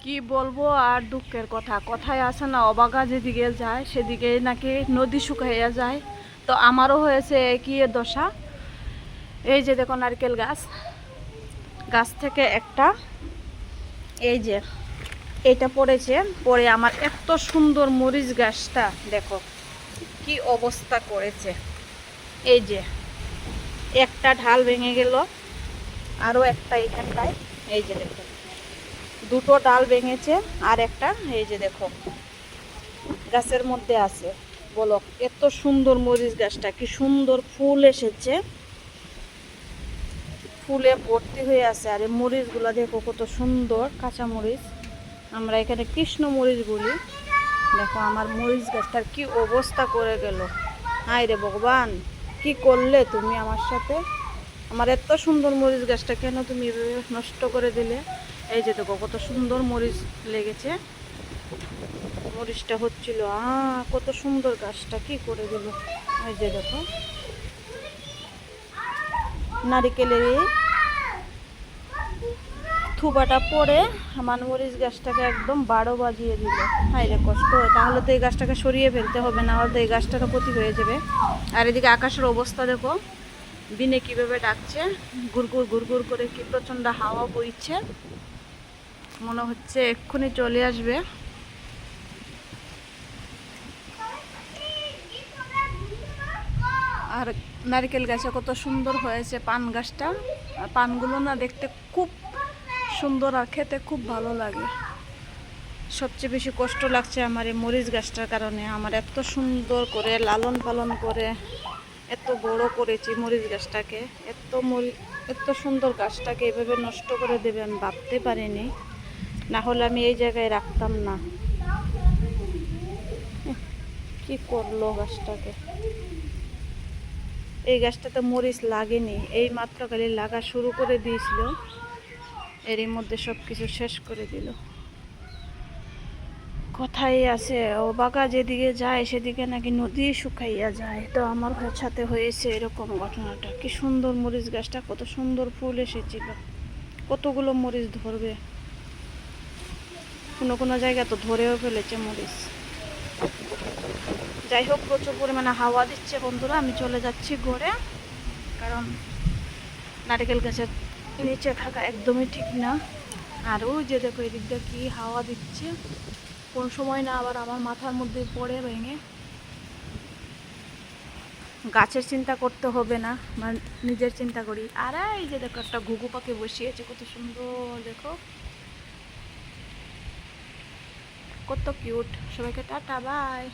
কি বলবো আর দুঃখের কথা, কথায় আছে না, অবাগা যেদিকে যায় সেদিকে নাকি নদী শুকাইয়া যায়। তো আমারও হয়েছে কি দশা। এই যে দেখো নারকেল গাছ, গাছ থেকে একটা এই যে এটা পড়েছে, পড়ে আমার এত সুন্দর মরিচ গাছটা দেখো কি অবস্থা করেছে। এই যে একটা ঢাল ভেঙে গেল, আরও একটা এখানটায় এই যে দেখো দুটো ডাল ভেঙেছে, আর একটা এই যে দেখো গাছের মধ্যে আছে। বলো এত সুন্দর মরিচ গাছটা, কি সুন্দর ফুল এসেছে, ফুলে ভর্তি হয়ে আছে। আর এই মরিচগুলো দেখো কত সুন্দর কাঁচা মরিচ, আমরা এখানে কৃষ্ণ মরিচ বলি। দেখো আমার মরিচ গাছটার কি অবস্থা করে গেল। হায় রে ভগবান, কি করলে তুমি আমার সাথে? আমার এত সুন্দর মরিচ গাছটা কেন তুমি এভাবে নষ্ট করে দিলে? এই যে দেখো কত সুন্দর মরিচ লেগেছে, মরিচটা হচ্ছিল কত সুন্দর, গাছটা কি করে দিল। এই যে দেখো নারিকেলের এই থুবাটা পড়ে আমার মরিচ গাছটাকে একদম 12 বাজিয়ে দিল। হায় রে কষ্ট। তাহলে তো এই গাছটাকে সরিয়ে ফেলতে হবে, না হলে তো এই গাছটারও ক্ষতি হয়ে যাবে। আর এদিকে আকাশের অবস্থা দেখো, দিনে কিভাবে ডাকছে, গুড়গুড় গুড়গুড় করে, কি প্রচণ্ড হাওয়া বইছে, মনে হচ্ছে এক্ষুনি চলে আসবে। আর নারকেল গাছে কত সুন্দর হয়েছে পান গাছটা, আর পানগুলো না দেখতে খুব সুন্দর আর খেতে খুব ভালো লাগে। সবচেয়ে বেশি কষ্ট লাগছে আমার এই মরিচ গাছটার কারণে। আমার এত সুন্দর করে লালন পালন করে এত বড় করেছি মরিচ গাছটাকে, এত সুন্দর গাছটাকে এভাবে নষ্ট করে দেবে আমি ভাবতে পারিনি। না হলে আমি এই জায়গায় রাখতাম না। কি করলো গাছটাকে। এই গাছটাতে মরিচ লাগেনি, এই মাত্র খালি লাগা শুরু করে দিয়েছিল, এরই মধ্যে সব কিছু শেষ করে দিল। কথাই আছে অবাগা যেদিকে যায় সেদিকে নাকি নদী শুকাইয়া যায়। তো আমার সাথে হয়েছে এরকম ঘটনাটা। কি সুন্দর মরিচ গাছটা, কত সুন্দর ফুল এসেছিল, কতগুলো মরিচ ধরবে, কোনো কোনো জায়গা তো ধরেও ফেলেছে মরিচ। যাই হোক, প্রচুর পরিমাণে হাওয়া দিচ্ছে বন্ধুরা, আমি চলে যাচ্ছি ঘরে, কারণ নারকেল গাছের নিচে থাকা একদমই ঠিক না। আর ওই যে দেখো এদিক দিয়ে কি হাওয়া দিচ্ছে, কোন সময় না আবার আমার মাথার মধ্যে পড়ে ভেঙে। গাছের চিন্তা করতে হবে না, নিজের চিন্তা করি। আর এই যে দেখো একটা ঘুঘু পাখি বসিয়েছে, কত সুন্দর দেখো, কত কিউট। সবাইকে টাটা বাই।